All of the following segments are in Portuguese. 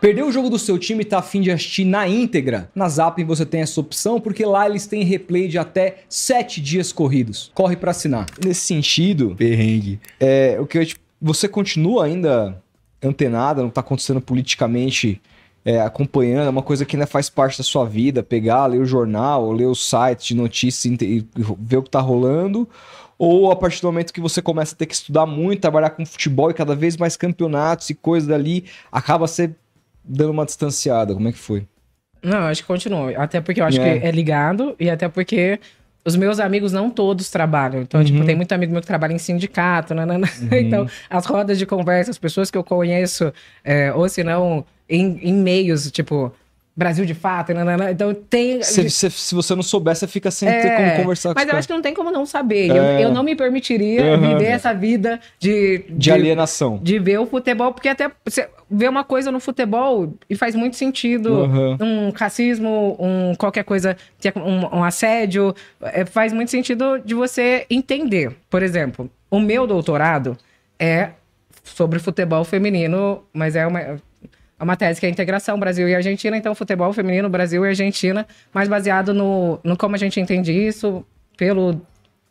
Perdeu o jogo do seu time e tá a fim de assistir na íntegra? Na Zapping você tem essa opção, porque lá eles têm replay de até 7 dias corridos. Corre pra assinar. Nesse sentido, Perrengue. você continua ainda antenada no que tá acontecendo politicamente, acompanhando, é uma coisa que ainda faz parte da sua vida, pegar, ler o jornal, ler os sites de notícias e ver o que tá rolando, ou a partir do momento que você começa a ter que estudar muito, trabalhar com futebol e cada vez mais campeonatos e coisas dali, acaba você dando uma distanciada? Como é que foi? Não, acho que continua. Até porque eu acho que é ligado e até porque os meus amigos não todos trabalham. Então, tipo, tem muito amigo meu que trabalha em sindicato, Então, as rodas de conversa, as pessoas que eu conheço, ou se não, em meios, tipo, Brasil de Fato, Então, tem... Se você não souber, você fica sem ter como conversar com Mas os eu caras. acho que não tem como não saber. Eu não me permitiria viver essa vida De alienação. de ver o futebol, porque até você vê uma coisa no futebol e faz muito sentido. Um racismo, qualquer coisa, um assédio, faz muito sentido de você entender. Por exemplo, o meu doutorado é sobre futebol feminino, mas é uma tese que é a integração Brasil e Argentina, então futebol feminino, Brasil e Argentina, mas baseado no como a gente entende isso pelo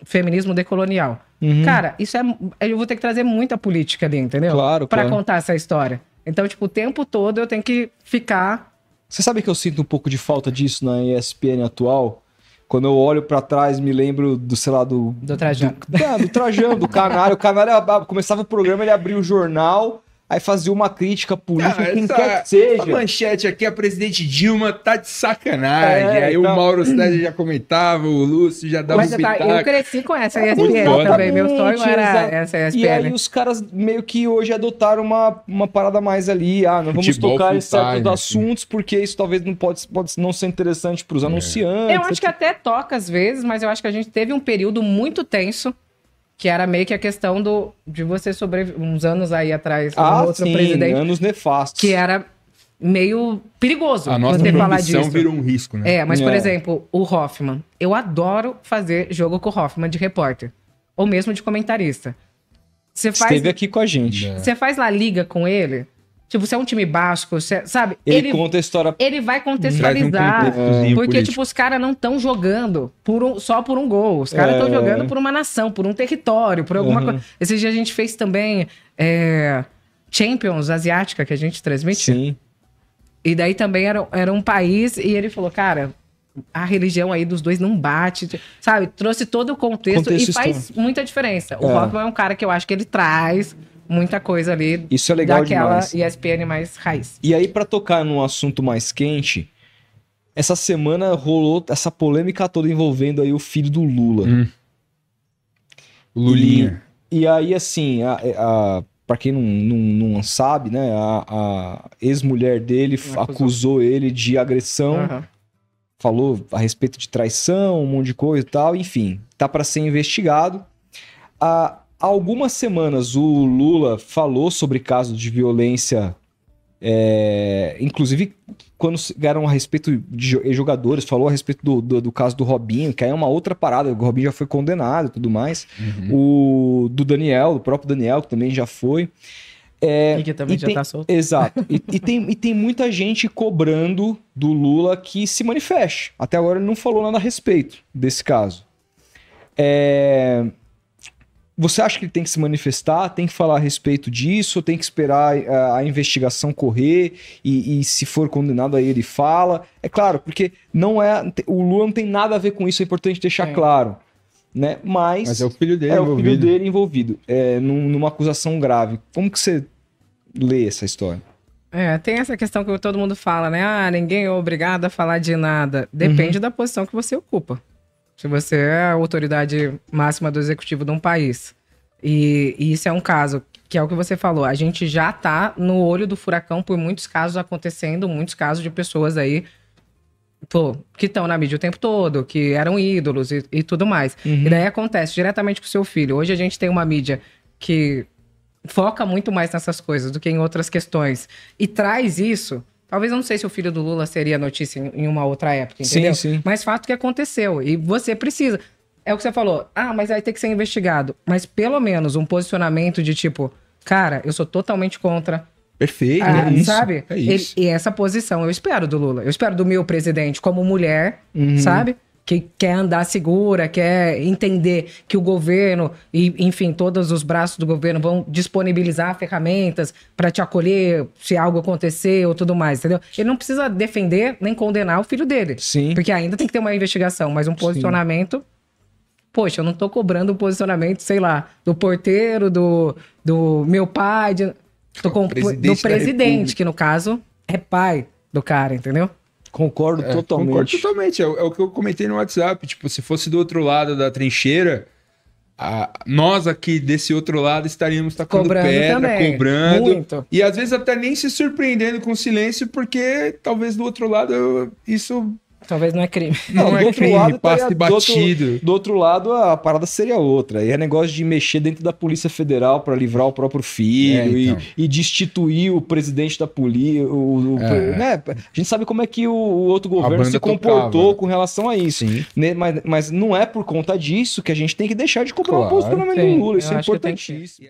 feminismo decolonial. Cara, isso eu vou ter que trazer muita política ali, entendeu? Claro. Pra contar essa história. Então, tipo, o tempo todo eu tenho que ficar... Você sabe que eu sinto um pouco de falta disso na ESPN atual? Quando eu olho pra trás, me lembro do, sei lá, do Trajano. Do Trajano, do Canário. O Canário começava o programa, ele abria o jornal... Aí fazia uma crítica política, quem quer que seja. A manchete aqui, a presidente Dilma tá de sacanagem. Aí o Mauro César já comentava, o Lúcio já dava um pitaco. Eu cresci com essa ESPN também. Meu sonho era essa ESPN. E aí os caras meio que hoje adotaram uma parada mais ali. Não vamos tocar em certos assuntos, porque isso talvez não pode não ser interessante pros anunciantes. Eu acho que até toca às vezes, mas eu acho que a gente teve um período muito tenso, que era meio que a questão de você sobreviver uns anos aí atrás, outro presidente. Anos nefastos. Que era meio perigoso a nossa você falar profissão disso. virou um risco, né? Mas, por exemplo, o Hoffman. Eu adoro fazer jogo com o Hoffman de repórter. Ou mesmo de comentarista. Esteve aqui com a gente. Você faz La Liga com ele... Tipo, se é um time basco, sabe? Ele conta a história. Ele vai contextualizar. Porque, político. Tipo, os caras não estão jogando só por um gol. Os caras estão jogando por uma nação, por um território, por alguma coisa. Esse dia a gente fez também Champions Asiática, que a gente transmite. Sim. E daí também era um país, e ele falou, cara, a religião aí dos dois não bate, sabe? Trouxe todo o contexto e faz muita diferença. O Hoffman é um cara que eu acho que ele traz... muita coisa ali. Isso é legal daquela demais. ESPN mais raiz. E aí, pra tocar num assunto mais quente, essa semana rolou essa polêmica toda envolvendo aí o filho do Lula. O Lulinha. E aí, assim, pra quem não sabe, né, a ex-mulher dele acusou ele de agressão, falou a respeito de traição, um monte de coisa e tal, enfim, tá pra ser investigado. Há algumas semanas o Lula falou sobre casos de violência, inclusive quando eram a respeito de jogadores, falou a respeito do caso do Robinho, que aí é uma outra parada, o Robinho já foi condenado e tudo mais, o próprio Daniel, que também já foi. E que também já tá solto. Exato. E tem muita gente cobrando do Lula que se manifeste. Até agora ele não falou nada a respeito desse caso. Você acha que ele tem que se manifestar, tem que falar a respeito disso, ou tem que esperar a investigação correr e se for condenado aí ele fala? É claro, porque o Lula não tem nada a ver com isso, é importante deixar claro. Né? Mas é o filho dele envolvido. O filho dele envolvido numa acusação grave. Como que você lê essa história? Tem essa questão que todo mundo fala, né? Ninguém é obrigado a falar de nada. Depende da posição que você ocupa. Se você é a autoridade máxima do executivo de um país. E isso é um caso, que é o que você falou. A gente já tá no olho do furacão por muitos casos acontecendo, muitos casos de pessoas aí, que estão na mídia o tempo todo, que eram ídolos e tudo mais. E daí acontece diretamente com o seu filho. Hoje a gente tem uma mídia que foca muito mais nessas coisas do que em outras questões. E traz isso... Talvez eu não sei se o filho do Lula seria notícia em uma outra época, entendeu? Sim. Mas fato que aconteceu. E você precisa. É o que você falou. Mas vai ter que ser investigado. Mas pelo menos um posicionamento de tipo... Cara, eu sou totalmente contra Perfeito, é isso. Sabe? É isso. E essa posição eu espero do Lula. Eu espero do meu presidente como mulher, sabe? Que quer andar segura, quer entender que o governo e, enfim, todos os braços do governo vão disponibilizar ferramentas para te acolher se algo acontecer ou tudo mais, entendeu? Ele não precisa defender nem condenar o filho dele. Sim. Porque ainda tem que ter uma investigação, mas um posicionamento... Poxa, eu não tô cobrando o posicionamento, sei lá, do porteiro, do meu pai, do presidente, que no caso é pai do cara, entendeu? Concordo totalmente. Concordo totalmente. É o que eu comentei no WhatsApp. Tipo, se fosse do outro lado da trincheira, nós aqui desse outro lado estaríamos tacando Cobrando pedra, também. cobrando. Muito. E às vezes até nem se surpreendendo com o silêncio, porque talvez do outro lado isso Talvez não é crime. não do é outro crime, lado, passe do batido. Do outro lado, a parada seria outra. E é negócio de mexer dentro da Polícia Federal para livrar o próprio filho então. e destituir o presidente da polícia. Né? A gente sabe como é que o outro governo se comportou tocava. com relação a isso. Sim. Né? Mas não é por conta disso que a gente tem que deixar de cobrar Claro. o posicionamento do Lula. Isso Eu é acho que tem que ser. importantíssimo.